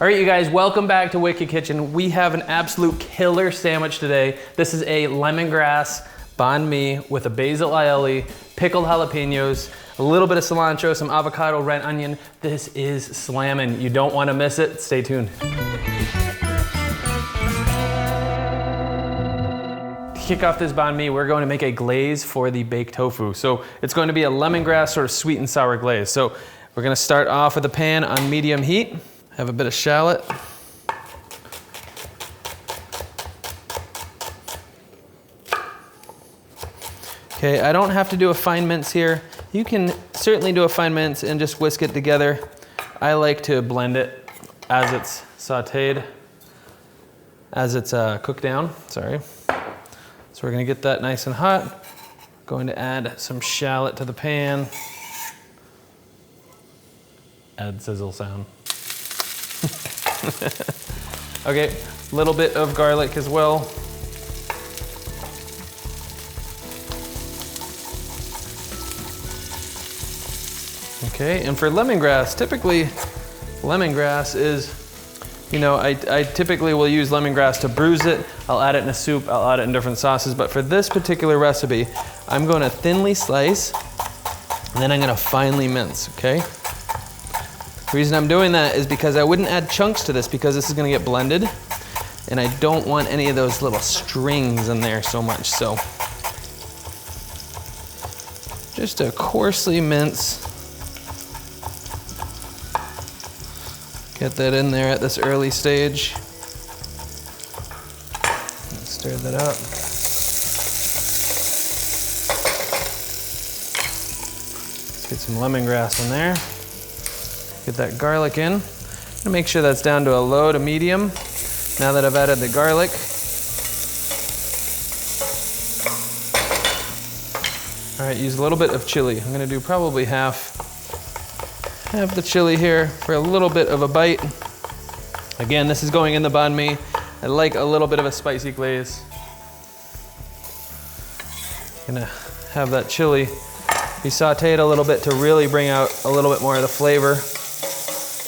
All right, you guys, welcome back to Wicked Kitchen. We have an absolute killer sandwich today. This is a lemongrass banh mi with a basil aioli, pickled jalapeños, a little bit of cilantro, some avocado, red onion. This is slamming. You don't want to miss it. Stay tuned. To kick off this banh mi, we're going to make a glaze for the baked tofu. So it's going to be a lemongrass sort of sweet and sour glaze. So we're going to start off with a pan on medium heat. Have a bit of shallot. Okay, I don't have to do a fine mince here. You can certainly do a fine mince and just whisk it together. I like to blend it as it's sauteed, as it's cooked down, sorry. So we're gonna get that nice and hot. Going to add some shallot to the pan. Add sizzle sound. Okay, a little bit of garlic as well. Okay, and for lemongrass, typically lemongrass is, you know, I typically will use lemongrass to bruise it. I'll add it in a soup, I'll add it in different sauces, but for this particular recipe, I'm going to thinly slice, and then I'm going to finely mince, okay? The reason I'm doing that is because I wouldn't add chunks to this because this is going to get blended, and I don't want any of those little strings in there so much, so just a coarsely mince. Get that in there at this early stage. Stir that up. Let's get some lemongrass in there. Get that garlic in. I'm gonna make sure that's down to a low to medium. Now that I've added the garlic. All right, use a little bit of chili. I'm gonna do probably half the chili here for a little bit of a bite. Again, this is going in the banh mi. I like a little bit of a spicy glaze. Gonna have that chili be sauteed a little bit to really bring out a little bit more of the flavor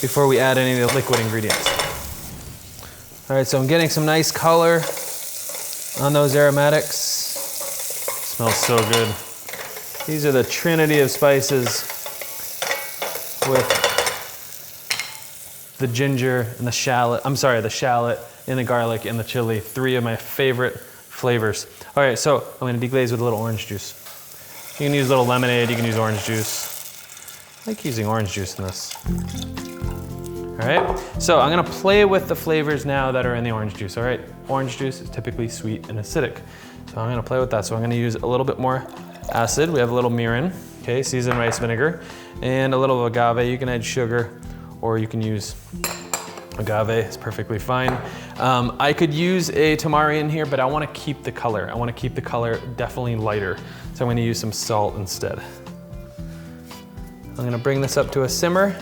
before we add any of the liquid ingredients. All right, so I'm getting some nice color on those aromatics. Smells so good. These are the trinity of spices with the ginger and the shallot, the shallot and the garlic and the chili, three of my favorite flavors. All right, so I'm gonna deglaze with a little orange juice. You can use a little lemonade, you can use orange juice. I like using orange juice in this. All right, so I'm gonna play with the flavors now that are in the orange juice, all right? Orange juice is typically sweet and acidic. So I'm gonna play with that. So I'm gonna use a little bit more acid. We have a little mirin, okay, seasoned rice vinegar, and a little agave. You can add sugar, or you can use agave, it's perfectly fine. I could use a tamari in here, but I wanna keep the color. I wanna keep the color definitely lighter. So I'm gonna use some salt instead. I'm gonna bring this up to a simmer,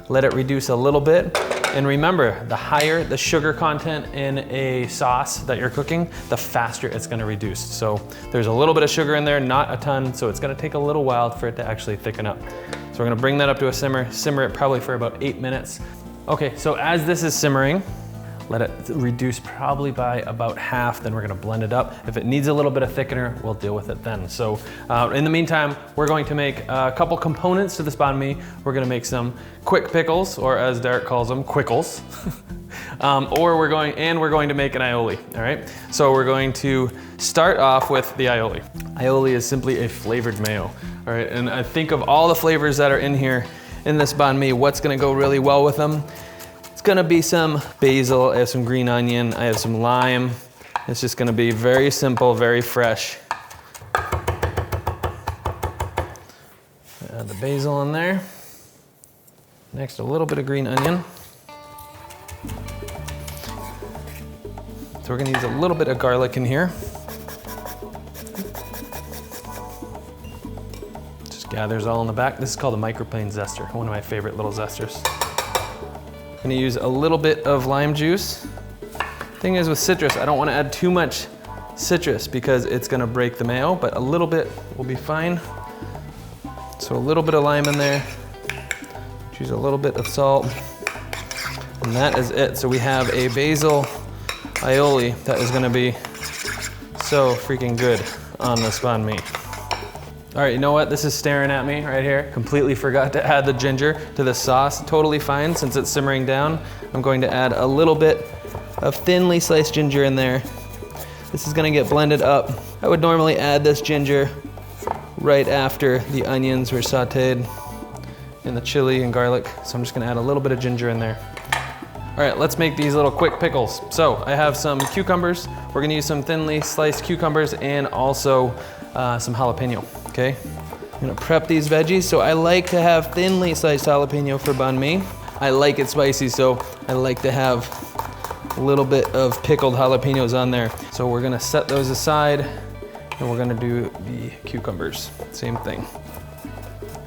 let it reduce a little bit. And remember, the higher the sugar content in a sauce that you're cooking, the faster it's gonna reduce. So there's a little bit of sugar in there, not a ton, so it's gonna take a little while for it to actually thicken up. So we're gonna bring that up to a simmer it probably for about 8 minutes. Okay, so as this is simmering, let it reduce probably by about half, then we're gonna blend it up. If it needs a little bit of thickener, we'll deal with it then. So in the meantime, we're going to make a couple components to this banh mi. We're gonna make some quick pickles, or as Derek calls them, quickles. We're going to make an aioli, all right? So we're going to start off with the aioli. Aioli is simply a flavored mayo, all right? And I think of all the flavors that are in here in this banh mi, what's gonna go really well with them? It's gonna be some basil, I have some green onion, I have some lime. It's just gonna be very simple, very fresh. Add the basil in there. Next, a little bit of green onion. So we're gonna use a little bit of garlic in here. Just gathers all in the back. This is called a microplane zester, one of my favorite little zesters. I'm gonna use a little bit of lime juice. Thing is with citrus, I don't wanna add too much citrus because it's gonna break the mayo, but a little bit will be fine. So a little bit of lime in there. Use a little bit of salt. And that is it. So we have a basil aioli that is gonna be so freaking good on this banh mi. All right, you know what? This is staring at me right here. Completely forgot to add the ginger to the sauce. Totally fine since it's simmering down. I'm going to add a little bit of thinly sliced ginger in there. This is gonna get blended up. I would normally add this ginger right after the onions were sauteed and the chili and garlic. So I'm just gonna add a little bit of ginger in there. All right, let's make these little quick pickles. So I have some cucumbers. We're gonna use some thinly sliced cucumbers and also some jalapeno, okay? I'm gonna prep these veggies. So I like to have thinly sliced jalapeno for banh mi. I like it spicy, so I like to have a little bit of pickled jalapenos on there. So we're gonna set those aside and we're gonna do the cucumbers. Same thing.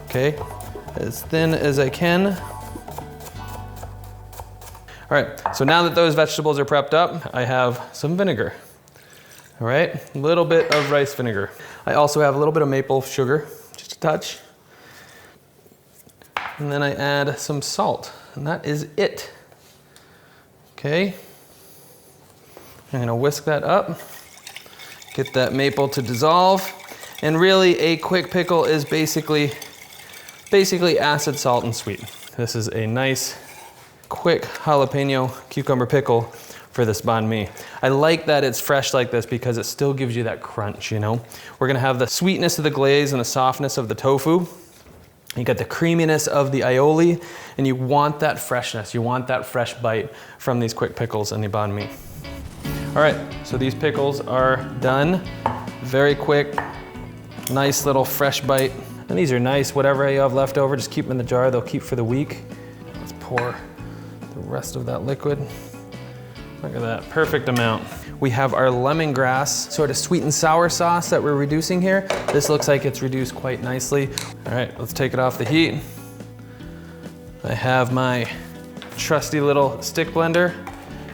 Okay, as thin as I can. All right, so now that those vegetables are prepped up, I have some vinegar. All right, a little bit of rice vinegar. I also have a little bit of maple sugar, just a touch. And then I add some salt, and that is it. Okay. I'm gonna whisk that up, get that maple to dissolve. And really a quick pickle is basically acid, salt, and sweet. This is a nice, quick jalapeno cucumber pickle for this banh mi. I like that it's fresh like this because it still gives you that crunch, you know? We're gonna have the sweetness of the glaze and the softness of the tofu. You got the creaminess of the aioli, and you want that freshness. You want that fresh bite from these quick pickles in the banh mi. All right, so these pickles are done. Very quick, nice little fresh bite. And these are nice, whatever you have left over, just keep them in the jar. They'll keep for the week. Let's pour the rest of that liquid. Look at that, perfect amount. We have our lemongrass sort of sweet and sour sauce that we're reducing here. This looks like it's reduced quite nicely. All right, let's take it off the heat. I have my trusty little stick blender,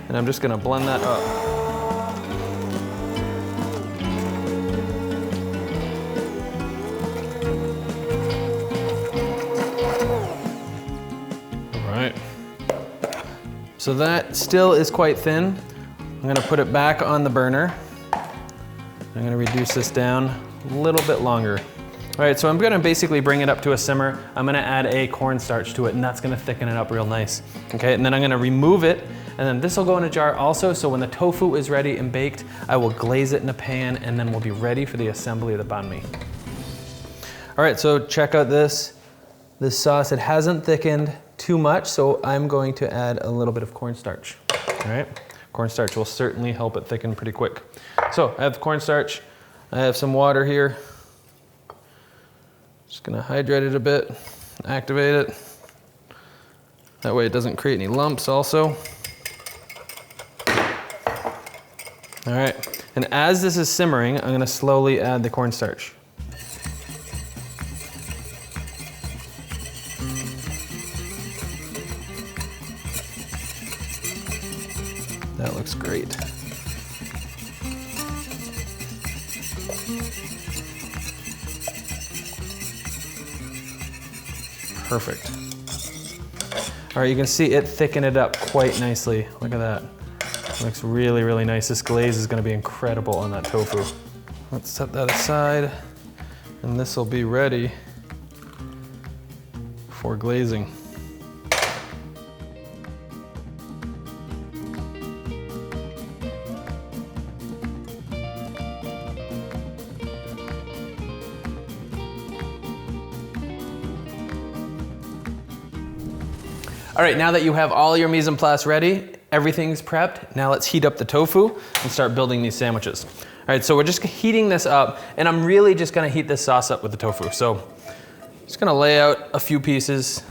and I'm just gonna blend that up. So that still is quite thin. I'm gonna put it back on the burner. I'm gonna reduce this down a little bit longer. All right, so I'm gonna basically bring it up to a simmer. I'm gonna add a cornstarch to it, and that's gonna thicken it up real nice. Okay, and then I'm gonna remove it, and then this will go in a jar also, so when the tofu is ready and baked, I will glaze it in a pan, and then we'll be ready for the assembly of the banh mi. All right, so check out this sauce. It hasn't thickened too much, so I'm going to add a little bit of cornstarch. All right, cornstarch will certainly help it thicken pretty quick. So I have the cornstarch, I have some water here. Just gonna hydrate it a bit, activate it. That way it doesn't create any lumps also. All right, and as this is simmering, I'm gonna slowly add the cornstarch. That looks great. Perfect. All right, you can see it thicken it up quite nicely. Look at that. It looks really, really nice. This glaze is gonna be incredible on that tofu. Let's set that aside, and this will be ready for glazing. All right, now that you have all your mise en place ready, everything's prepped, now let's heat up the tofu and start building these sandwiches. All right, so we're just heating this up, and I'm really just gonna heat this sauce up with the tofu. So just gonna lay out a few pieces.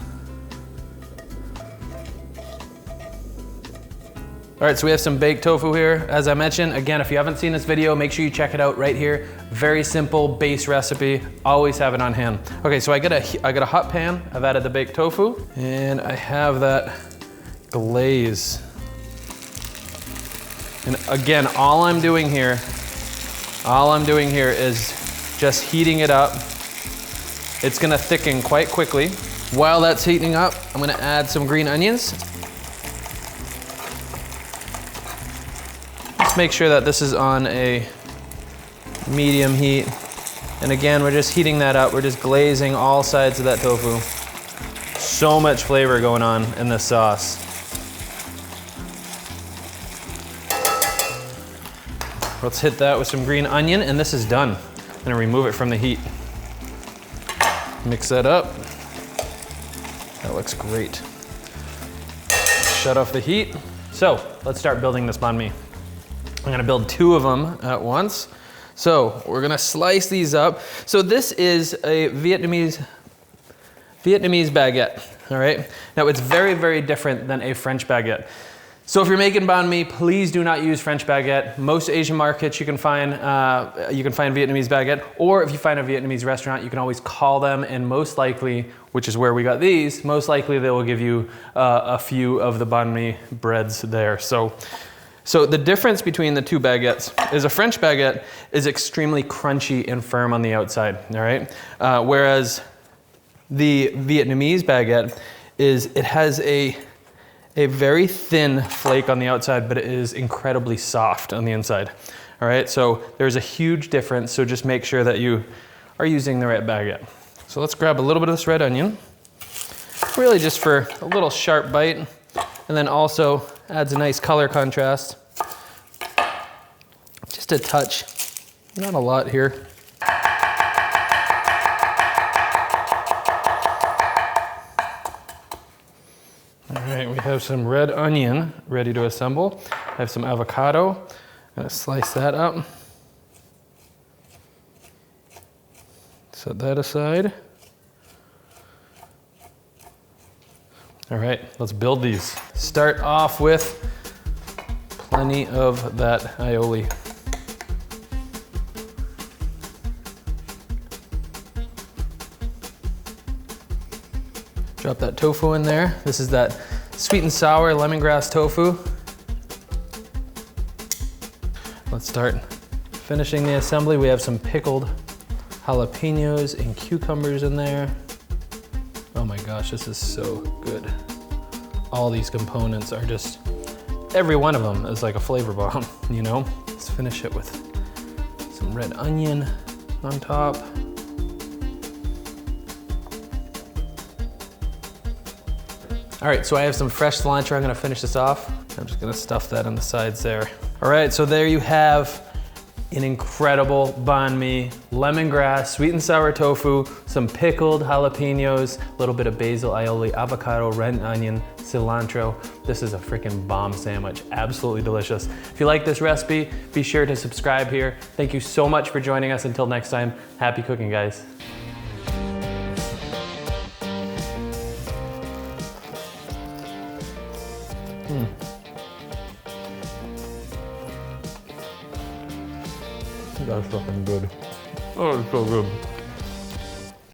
All right, so we have some baked tofu here. As I mentioned, again, if you haven't seen this video, make sure you check it out right here. Very simple base recipe, always have it on hand. Okay, so I got a hot pan, I've added the baked tofu, and I have that glaze. And again, all I'm doing here is just heating it up. It's gonna thicken quite quickly. While that's heating up, I'm gonna add some green onions. make sure that this is on a medium heat. And again, we're just heating that up. We're just glazing all sides of that tofu. So much flavor going on in this sauce. Let's hit that with some green onion, and this is done. I'm gonna remove it from the heat. Mix that up. That looks great. Shut off the heat. So let's start building this banh mi. I'm gonna build 2 of them at once. So we're gonna slice these up. So this is a Vietnamese baguette, all right? Now it's very, very different than a French baguette. So if you're making banh mi, please do not use French baguette. Most Asian markets you can find Vietnamese baguette, or if you find a Vietnamese restaurant, you can always call them, and most likely, which is where we got these, most likely they will give you a few of the banh mi breads there. So the difference between the 2 baguettes is a French baguette is extremely crunchy and firm on the outside, all right? Whereas the Vietnamese baguette it has a very thin flake on the outside, but it is incredibly soft on the inside, all right? So there's a huge difference, so just make sure that you are using the right baguette. So let's grab a little bit of this red onion, really just for a little sharp bite, and then also adds a nice color contrast. Just a touch, not a lot here. All right, we have some red onion ready to assemble. I have some avocado. I'm gonna slice that up. Set that aside. All right, let's build these. Start off with plenty of that aioli. Drop that tofu in there. This is that sweet and sour lemongrass tofu. Let's start finishing the assembly. We have some pickled jalapeños and cucumbers in there. Oh my gosh, this is so good. All these components are just, every one of them is like a flavor bomb, you know? Let's finish it with some red onion on top. All right, so I have some fresh cilantro. I'm gonna finish this off. I'm just gonna stuff that on the sides there. All right, so there you have an incredible banh mi, lemongrass, sweet and sour tofu, some pickled jalapeños, a little bit of basil, aioli, avocado, red onion, cilantro. This is a freaking bomb sandwich, absolutely delicious. If you like this recipe, be sure to subscribe here. Thank you so much for joining us. Until next time, happy cooking, guys. That's fucking good. Oh, it's so good.